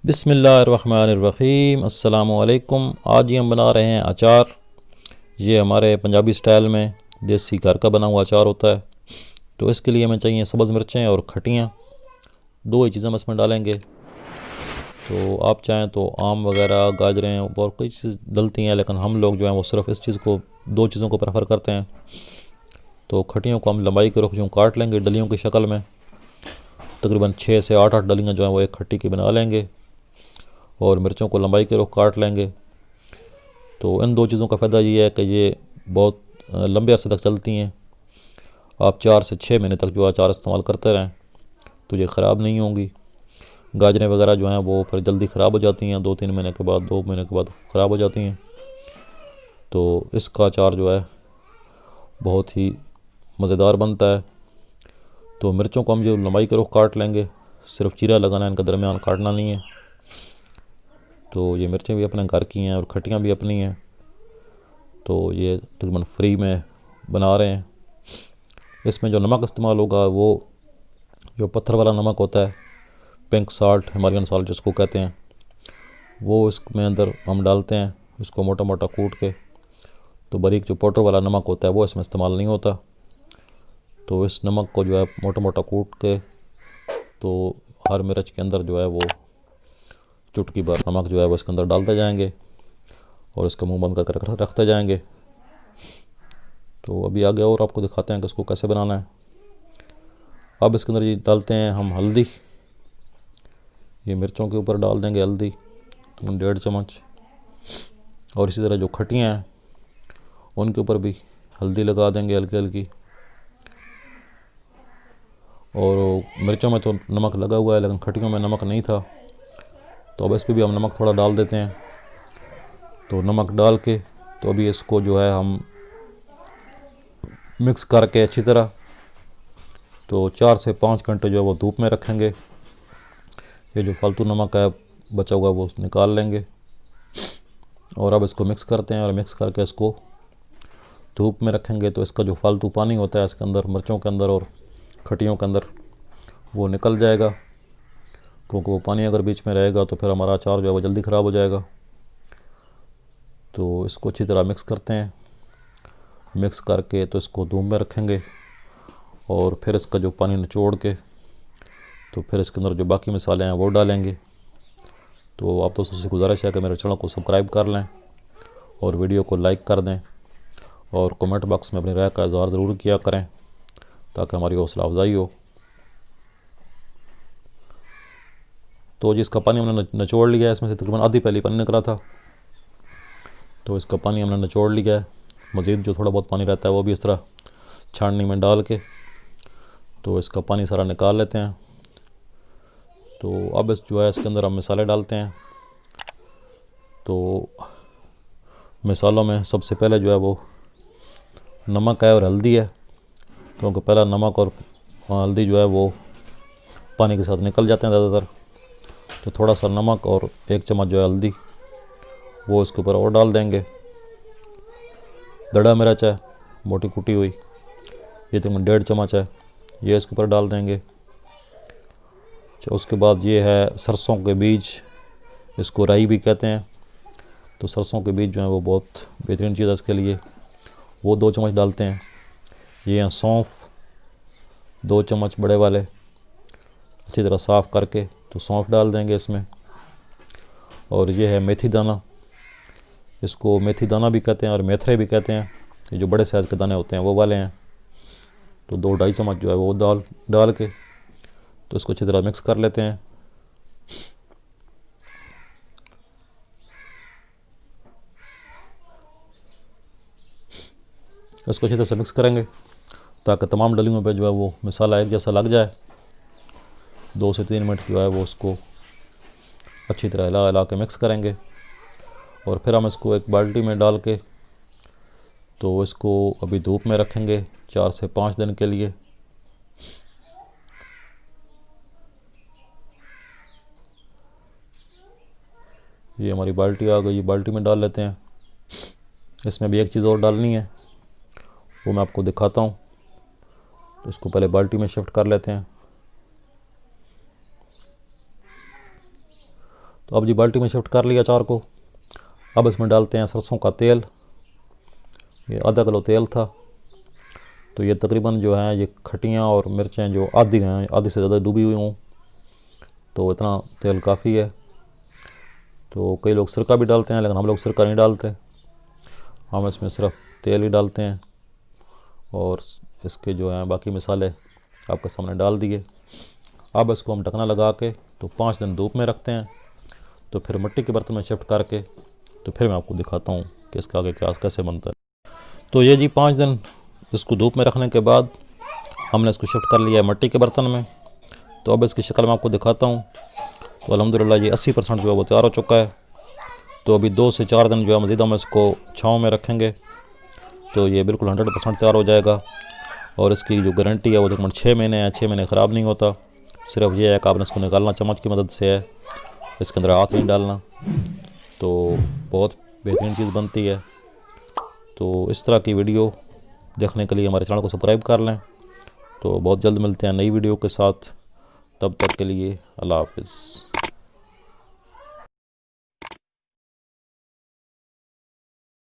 बिस्मिल्लाहिर्रहमानिर्रहीम। अस्सलामुअलैकुम। आज ही हम बना रहे हैं अचार। ये हमारे पंजाबी स्टाइल में देसी घर का बना हुआ अचार होता है। तो इसके लिए हमें चाहिए सब्ज़ मिर्चें और खटियाँ, दो ही चीज़ें हम इसमें डालेंगे। तो आप चाहें तो आम वगैरह, गाजरें और कई चीज़ डलती हैं, लेकिन हम लोग जो हैं वो सिर्फ इस चीज़ को, दो चीज़ों को प्रेफर करते हैं। तो खटियों को हम लंबाई के रुख यूँ काट लेंगे डलियों की शक्ल में। तकरीबन 6 से 8 डलियाँ जो हैं वो एक खट्टी की बना लेंगे और मिर्चों को लंबाई के रुख काट लेंगे। तो इन दो चीज़ों का फ़ायदा ये है कि ये बहुत लंबे अरसे तक चलती हैं। आप 4 से 6 महीने तक जो अचार इस्तेमाल करते रहें तो ये ख़राब नहीं होंगी। गाजरें वगैरह जो हैं वो फिर जल्दी ख़राब हो जाती हैं, 2-3 महीने के बाद, 2 महीने के बाद ख़राब हो जाती हैं। तो इसका अचार जो है बहुत ही मज़ेदार बनता है। तो मिर्चों को हम जो लंबाई के रुख काट लेंगे, सिर्फ चीरा लगाना है, इनका दरमियान काटना नहीं है। तो ये मिर्चें भी अपने घर की हैं और खटियाँ भी अपनी हैं। तो ये तकरीबन फ्री में बना रहे हैं। इसमें जो नमक इस्तेमाल होगा वो जो पत्थर वाला नमक होता है, पिंक साल्ट, हिमालयन साल्ट जिसको कहते हैं, वो इसमें अंदर हम डालते हैं। इसको मोटा मोटा कूट के। तो बारीक जो पाउडर वाला नमक होता है वो इसमें इस्तेमाल नहीं होता। तो इस नमक को जो है मोटा मोटा कूट के, तो हर मिर्च के अंदर जो है वो चुटकी भर नमक जो है वो इसके अंदर डालते जाएंगे और इसका मुंह बंद करके रखते जाएंगे। तो अभी आगे और आपको दिखाते हैं कि इसको कैसे बनाना है। अब इसके अंदर ये डालते हैं हम हल्दी। ये मिर्चों के ऊपर डाल देंगे हल्दी, 1.5 चम्मच। और इसी तरह जो खटियाँ हैं उनके ऊपर भी हल्दी लगा देंगे हल्की हल्की। और मिर्चों में तो नमक लगा हुआ है, लेकिन खटियों में नमक नहीं था, तो अब इस पर भी हम नमक थोड़ा डाल देते हैं। तो नमक डाल के तो अभी इसको जो है हम मिक्स करके अच्छी तरह, तो 4 से 5 घंटे जो है वो धूप में रखेंगे। ये जो फालतू नमक है बचा हुआ वो निकाल लेंगे। और अब इसको मिक्स करते हैं और मिक्स करके इसको धूप में रखेंगे। तो इसका जो फालतू पानी होता है इसके अंदर, मिर्चों के अंदर और खटियों के अंदर, वो निकल जाएगा। क्योंकि वो पानी अगर बीच में रहेगा तो फिर हमारा अचार जो है वो जल्दी ख़राब हो जाएगा। तो इसको अच्छी तरह मिक्स करते हैं। मिक्स करके तो इसको धूप में रखेंगे और फिर इसका जो पानी निचोड़ के तो फिर इसके अंदर जो बाकी मसाले हैं वो डालेंगे। तो आप दोस्तों से गुजारिश है कि मेरे चैनल को सब्सक्राइब कर लें और वीडियो को लाइक कर दें और कमेंट बॉक्स में अपनी राय का इज़हार ज़रूर किया करें ताकि हमारी हौसला अफजाई हो। तो जिसका पानी हमने निचोड़ लिया है, इसमें से तकरीबन आधी पहली पानी निकला था, तो इसका पानी हमने निचोड़ लिया है। मज़ीद जो थोड़ा बहुत पानी रहता है वो भी इस तरह छाननी में डाल के तो इसका पानी सारा निकाल लेते हैं। तो अब इस जो है इसके अंदर हम मसाले डालते हैं। तो मसालों में सबसे पहले जो है वो नमक है और हल्दी है, क्योंकि पहला नमक और हल्दी जो है वो पानी के साथ निकल जाते हैं ज़्यादातर। तो थोड़ा सा नमक और 1 चम्मच जो है हल्दी वो इसके ऊपर और डाल देंगे। दड़ा मिर्च है मोटी कुटी हुई, ये तकरीबन 1.5 चम्मच है, ये इसके ऊपर डाल देंगे। उसके बाद ये है सरसों के बीज, इसको राई भी कहते हैं। तो सरसों के बीज जो हैं वो बहुत बेहतरीन चीज़ है इसके लिए, वो 2 चम्मच डालते हैं। ये हैं सौंफ, 2 चम्मच बड़े वाले, अच्छी तरह साफ़ करके तो सौंफ डाल देंगे इसमें। और ये है मेथी दाना, इसको मेथी दाना भी कहते हैं और मेथरे भी कहते हैं। ये जो बड़े साइज़ के दाने होते हैं वो वाले हैं। तो 2-2.5 चम्मच जो है वो डाल के तो इसको अच्छी तरह मिक्स कर लेते हैं। इसको अच्छी तरह से मिक्स करेंगे ताकि तमाम डलियों पे जो है वो मसाला एक जैसा लग जाए। 2 से 3 मिनट जो है वो उसको अच्छी तरह हिला के मिक्स करेंगे। और फिर हम इसको एक बाल्टी में डाल के तो इसको अभी धूप में रखेंगे 4 से 5 दिन के लिए। ये हमारी बाल्टी आ गई, ये बाल्टी में डाल लेते हैं। इसमें भी एक चीज़ और डालनी है, वो मैं आपको दिखाता हूँ। तो इसको पहले बाल्टी में शिफ्ट कर लेते हैं। तो अब जी बाल्टी में शिफ्ट कर लिया अचार को। अब इसमें डालते हैं सरसों का तेल। ये आधा किलो तेल था। तो ये तकरीबन जो है ये खटियाँ और मिर्चें जो आधी हैं, आधी से ज़्यादा डूबी हुई हों, तो इतना तेल काफ़ी है। तो कई लोग सिरका भी डालते हैं, लेकिन हम लोग सिरका नहीं डालते, हम इसमें सिर्फ तेल ही डालते हैं। और इसके जो हैं बाकी मसाले आपके सामने डाल दिए। अब इसको हम ढकना लगा के तो 5 दिन धूप में रखते हैं। तो फिर मिट्टी के बर्तन में शिफ्ट करके तो फिर मैं आपको दिखाता हूँ कि इसका आगे क्या कैसे बनता है। तो ये जी 5 दिन इसको धूप में रखने के बाद हमने इसको शिफ्ट कर लिया है मिट्टी के बर्तन में। तो अब इसकी शक्ल मैं आपको दिखाता हूँ। तो अल्हम्दुलिल्लाह ये 80% जो है वो तैयार हो चुका है। तो अभी 2 से 4 दिन जो है मज़ीद हम इसको छाँव में रखेंगे तो ये बिल्कुल 100% तैयार हो जाएगा। और इसकी जो गारंटी है वो तकरीबन 6 महीने है, 6 महीने ख़राब नहीं होता। सिर्फ ये है कि आपने इसको निकालना चम्मच की मदद से है, इसके अंदर हाथ नहीं डालना। तो बहुत बेहतरीन चीज़ बनती है। तो इस तरह की वीडियो देखने के लिए हमारे चैनल को सब्सक्राइब कर लें। तो बहुत जल्द मिलते हैं नई वीडियो के साथ, तब तक के लिए अल्लाह हाफ़िज़।